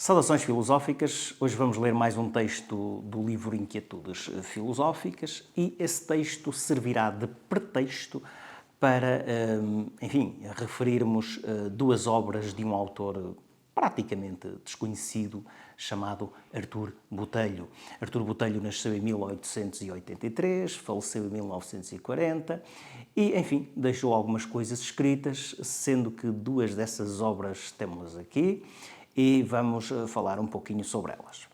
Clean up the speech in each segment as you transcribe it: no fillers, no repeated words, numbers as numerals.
Saudações filosóficas. Hoje vamos ler mais um texto do livro Inquietudes Filosóficas e esse texto servirá de pretexto para, referirmos duas obras de um autor praticamente desconhecido chamado Artur Botelho. Artur Botelho nasceu em 1883, faleceu em 1940 e, enfim, deixou algumas coisas escritas, sendo que duas dessas obras temos aqui e vamos falar um pouquinho sobre elas.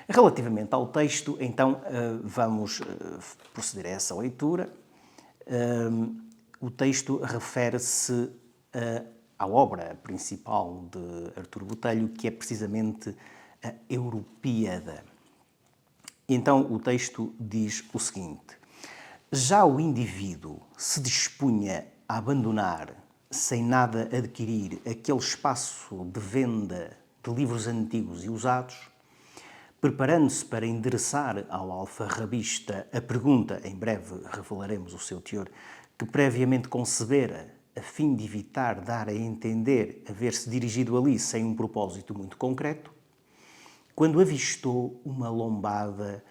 Relativamente ao texto, então, vamos proceder a essa leitura. O texto refere-se à obra principal de Artur Botelho, que é precisamente a Europíada. Então, o texto diz o seguinte: já o indivíduo se dispunha a abandonar, sem nada adquirir, aquele espaço de venda de livros antigos e usados, preparando-se para endereçar ao alfarrabista a pergunta, em breve revelaremos o seu teor, que previamente concebera, a fim de evitar dar a entender haver-se dirigido ali sem um propósito muito concreto, quando avistou uma lombada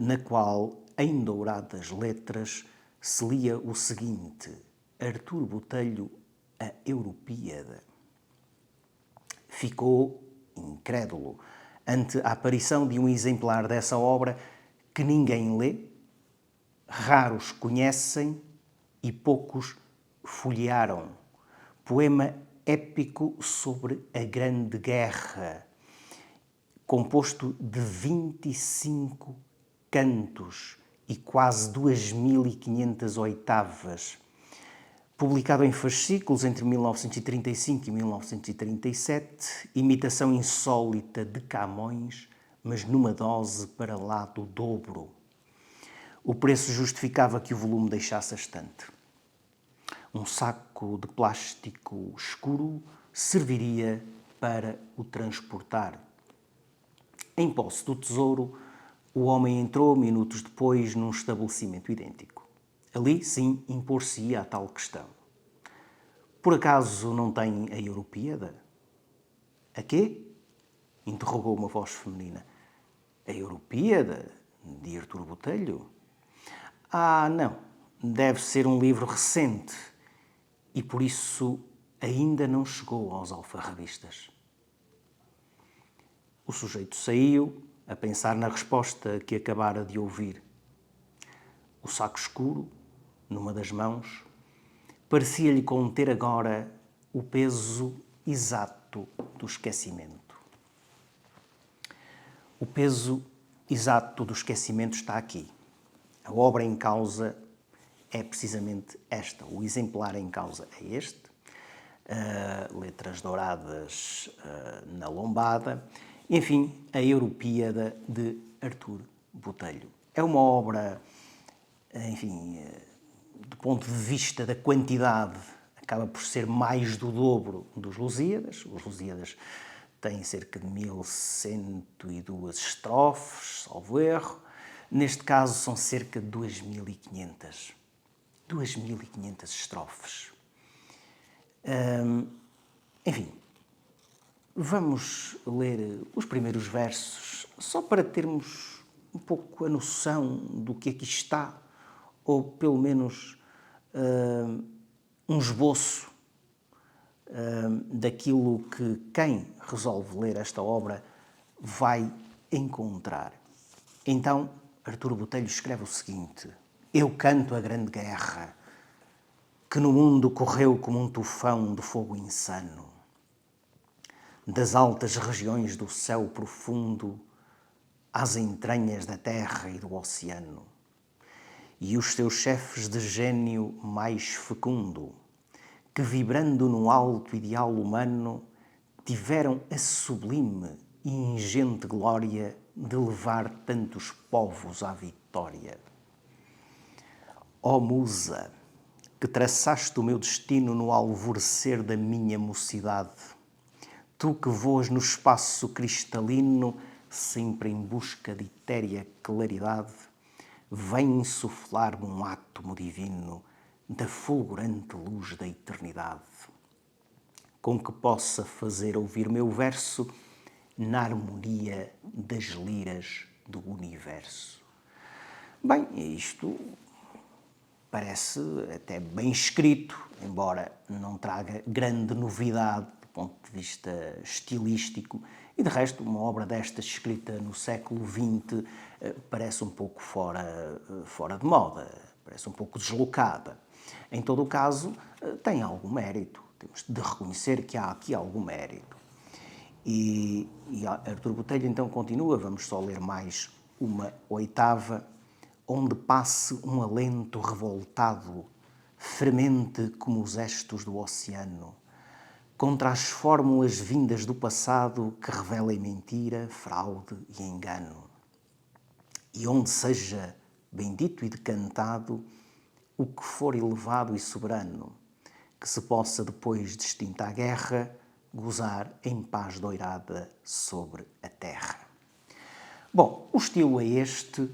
na qual, em douradas letras, se lia o seguinte: Artur Botelho, a Europíada. Ficou incrédulo ante a aparição de um exemplar dessa obra que ninguém lê, raros conhecem e poucos folhearam. Poema épico sobre a Grande Guerra, composto de 25 cantos e quase 2.500 oitavas, publicado em fascículos entre 1935 e 1937, imitação insólita de Camões, mas numa dose para lá do dobro. O preço justificava que o volume deixasse a estante. Um saco de plástico escuro serviria para o transportar. Em posse do tesouro, o homem entrou minutos depois num estabelecimento idêntico. Ali, sim, impor-se-ia a tal questão. Por acaso não tem a Europíada? A quê? Interrogou uma voz feminina. A Europíada? De Artur Botelho? Ah, não. Deve ser um livro recente e por isso ainda não chegou aos alfarrabistas. O sujeito saiu a pensar na resposta que acabara de ouvir. O saco escuro, numa das mãos, parecia-lhe conter agora o peso exato do esquecimento. O peso exato do esquecimento está aqui. A obra em causa é precisamente esta. O exemplar em causa é este. Letras douradas na lombada. Enfim, a Europíada de Artur Botelho. É uma obra, enfim, do ponto de vista da quantidade, acaba por ser mais do dobro dos Lusíadas. Os Lusíadas têm cerca de 1102 estrofes, salvo erro. Neste caso são cerca de 2.500. 2.500 estrofes. Enfim, vamos ler os primeiros versos, só para termos um pouco a noção do que aqui está, ou pelo menos um esboço daquilo que quem resolve ler esta obra vai encontrar. Então, Artur Botelho escreve o seguinte: eu canto a Grande Guerra, que no mundo correu como um tufão de fogo insano. Das altas regiões do céu profundo às entranhas da terra e do oceano. E os seus chefes de gênio mais fecundo, que vibrando num alto ideal humano, tiveram a sublime e ingente glória de levar tantos povos à vitória. Ó musa, que traçaste o meu destino no alvorecer da minha mocidade, tu que voas no espaço cristalino, sempre em busca de etérea claridade, vem insuflar-me um átomo divino da fulgurante luz da eternidade, com que possa fazer ouvir meu verso na harmonia das liras do universo. Bem, isto parece até bem escrito, embora não traga grande novidade do ponto de vista estilístico, e de resto uma obra destas escrita no século XX parece um pouco fora de moda, parece um pouco deslocada. Em todo o caso, tem algum mérito, temos de reconhecer que há aqui algum mérito. E Artur Botelho então continua, vamos só ler mais uma oitava, onde passe um alento revoltado, fremente como os estos do oceano, contra as fórmulas vindas do passado que revelem mentira, fraude e engano. E onde seja bendito e decantado o que for elevado e soberano, que se possa, depois de extinta a guerra, gozar em paz doirada sobre a terra. Bom, o estilo é este.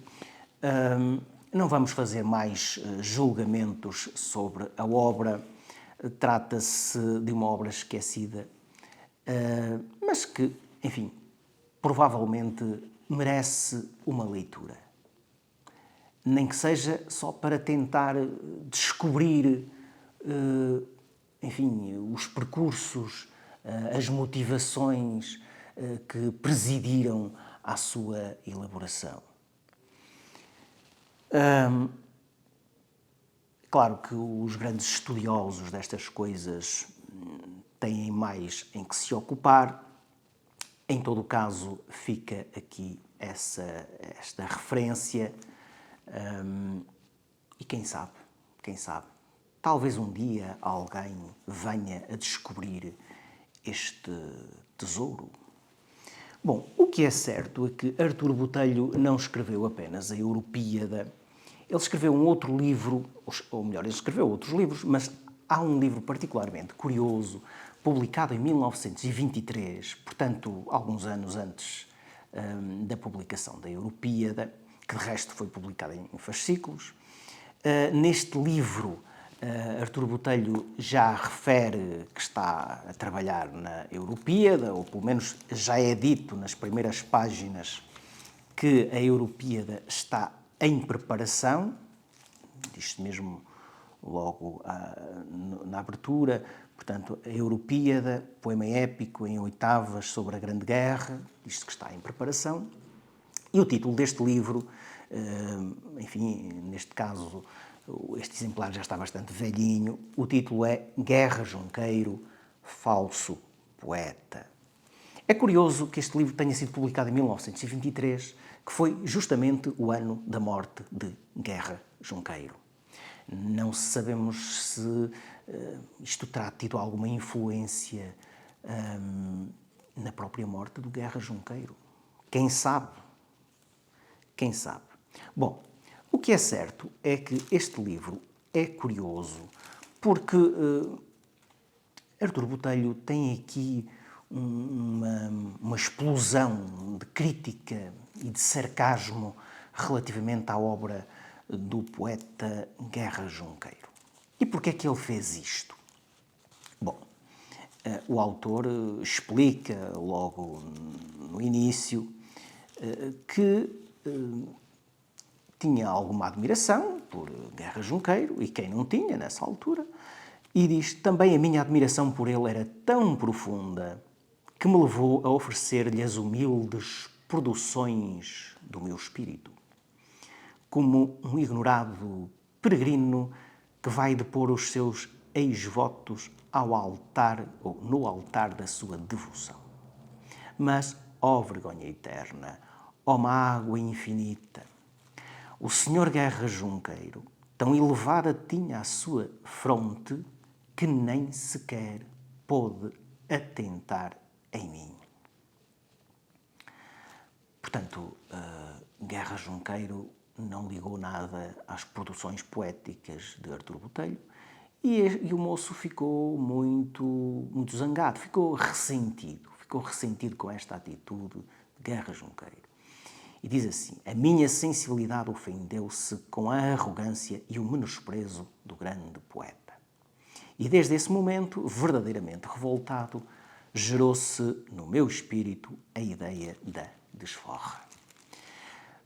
Não vamos fazer mais julgamentos sobre a obra. Trata-se de uma obra esquecida, mas que, enfim, provavelmente merece uma leitura. Nem que seja só para tentar descobrir, enfim, os percursos, as motivações que presidiram à sua elaboração. Claro que os grandes estudiosos destas coisas têm mais em que se ocupar. Em todo o caso, fica aqui esta referência. E quem sabe, talvez um dia alguém venha a descobrir este tesouro. Bom, o que é certo é que Artur Botelho não escreveu apenas a Europíada. Ele escreveu um outro livro, ou melhor, ele escreveu outros livros, mas há um livro particularmente curioso, publicado em 1923, portanto, alguns anos antes da publicação da Europíada, que de resto foi publicada em fascículos. Neste livro, Artur Botelho já refere que está a trabalhar na Europíada, ou pelo menos já é dito nas primeiras páginas que a Europíada está em preparação, diz-se mesmo logo na abertura, portanto, a Europíada, poema épico em oitavas sobre a Grande Guerra, diz-se que está em preparação. E o título deste livro, enfim, neste caso, este exemplar já está bastante velhinho, o título é Guerra Junqueiro, falso poeta. É curioso que este livro tenha sido publicado em 1923, que foi justamente o ano da morte de Guerra Junqueiro. Não sabemos se isto terá tido alguma influência na própria morte do Guerra Junqueiro. Quem sabe? Quem sabe? Bom, o que é certo é que este livro é curioso porque Artur Botelho tem aqui uma explosão de crítica e de sarcasmo relativamente à obra do poeta Guerra Junqueiro. E porquê é que ele fez isto? Bom, o autor explica logo no início que tinha alguma admiração por Guerra Junqueiro, e quem não tinha nessa altura, e diz: também a minha admiração por ele era tão profunda que me levou a oferecer-lhe as humildes produções do meu espírito, como um ignorado peregrino que vai depor os seus ex-votos ao altar ou no altar da sua devoção. Mas, ó vergonha eterna, ó mágoa infinita, o senhor Guerra Junqueiro tão elevada tinha a sua fronte que nem sequer pôde atentar em mim. Portanto, Guerra Junqueiro não ligou nada às produções poéticas de Artur Botelho e o moço ficou muito zangado, ficou ressentido com esta atitude de Guerra Junqueiro. E diz assim: a minha sensibilidade ofendeu-se com a arrogância e o menosprezo do grande poeta. E desde esse momento, verdadeiramente revoltado, gerou-se no meu espírito a ideia da desforra.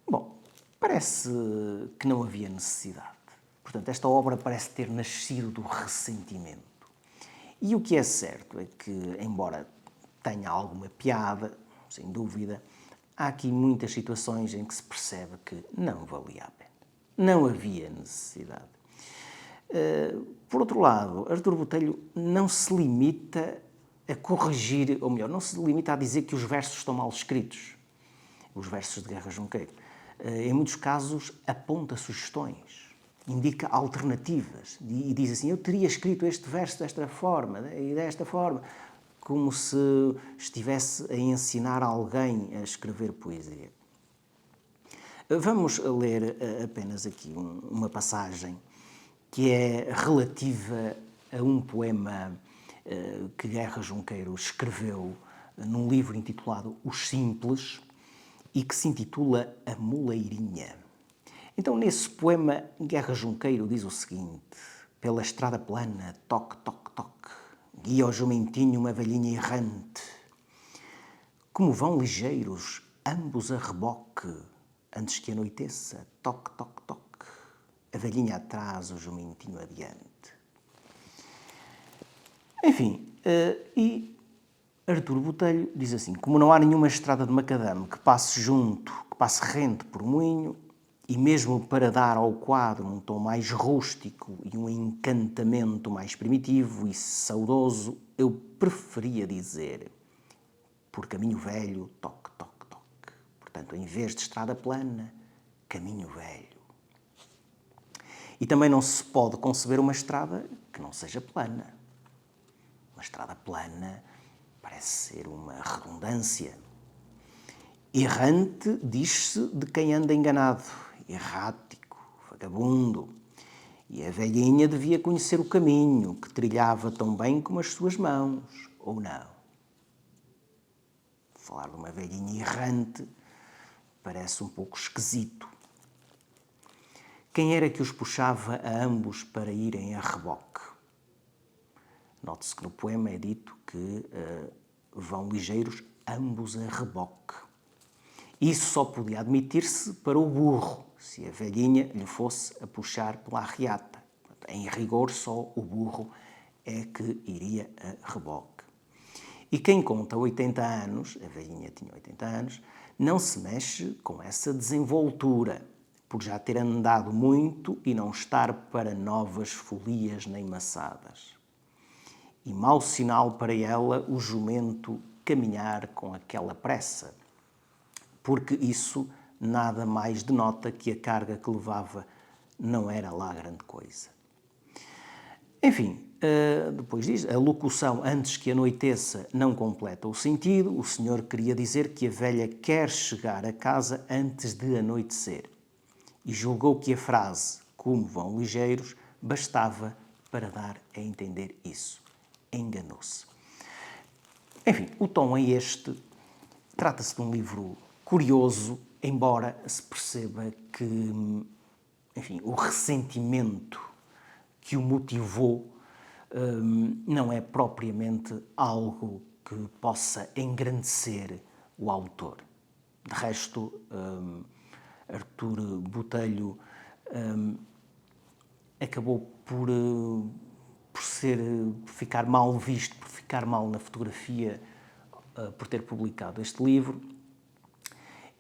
Bom, parece que não havia necessidade. Portanto, esta obra parece ter nascido do ressentimento. E o que é certo é que, embora tenha alguma piada, sem dúvida, há aqui muitas situações em que se percebe que não valia a pena. Não havia necessidade. Por outro lado, Artur Botelho não se limita a corrigir, ou melhor, não se limita a dizer que os versos estão mal escritos, os versos de Guerra Junqueiro. Em muitos casos aponta sugestões, indica alternativas e diz assim, eu teria escrito este verso desta forma e desta forma, como se estivesse a ensinar alguém a escrever poesia. Vamos ler apenas aqui uma passagem que é relativa a um poema que Guerra Junqueiro escreveu num livro intitulado Os Simples e que se intitula A Moleirinha. Então, nesse poema, Guerra Junqueiro diz o seguinte: pela estrada plana, toque, toque, toque, guia ao jumentinho uma velhinha errante. Como vão ligeiros, ambos a reboque, antes que anoiteça, toque, toque, toque, a velhinha atrás, o jumentinho adiante. Enfim, e Artur Botelho diz assim, como não há nenhuma estrada de macadame que passe junto, que passe rente por moinho, e mesmo para dar ao quadro um tom mais rústico e um encantamento mais primitivo e saudoso, eu preferia dizer, por caminho velho, toque, toque, toque. Portanto, em vez de estrada plana, caminho velho. E também não se pode conceber uma estrada que não seja plana. Uma estrada plana parece ser uma redundância. Errante diz-se de quem anda enganado, errático, vagabundo. E a velhinha devia conhecer o caminho, que trilhava tão bem como as suas mãos, ou não? Falar de uma velhinha errante parece um pouco esquisito. Quem era que os puxava a ambos para irem a reboque? Note-se que no poema é dito que vão ligeiros ambos a reboque. Isso só podia admitir-se para o burro, se a velhinha lhe fosse a puxar pela arreata. Em rigor, só o burro é que iria a reboque. E quem conta 80 anos, a velhinha tinha 80 anos, não se mexe com essa desenvoltura, por já ter andado muito e não estar para novas folias nem maçadas. E mau sinal para ela o jumento caminhar com aquela pressa, porque isso nada mais denota que a carga que levava não era lá grande coisa. Enfim, depois diz, a locução antes que anoiteça não completa o sentido, o senhor queria dizer que a velha quer chegar a casa antes de anoitecer. E julgou que a frase, como vão ligeiros, bastava para dar a entender isso. Enganou-se. Enfim, o tom é este. Trata-se de um livro curioso, embora se perceba que, enfim, o ressentimento que o motivou não é propriamente algo que possa engrandecer o autor. De resto, Artur Botelho acabou por ficar mal visto, por ficar mal na fotografia, por ter publicado este livro.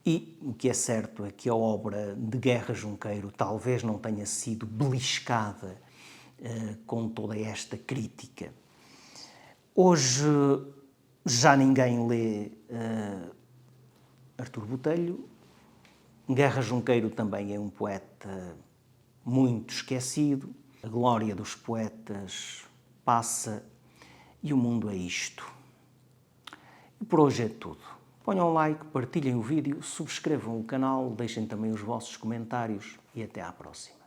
E o que é certo é que a obra de Guerra Junqueiro talvez não tenha sido beliscada com toda esta crítica. Hoje já ninguém lê Artur Botelho. Guerra Junqueiro também é um poeta muito esquecido. A glória dos poetas passa e o mundo é isto. E por hoje é tudo. Ponham um like, partilhem o vídeo, subscrevam o canal, deixem também os vossos comentários e até à próxima.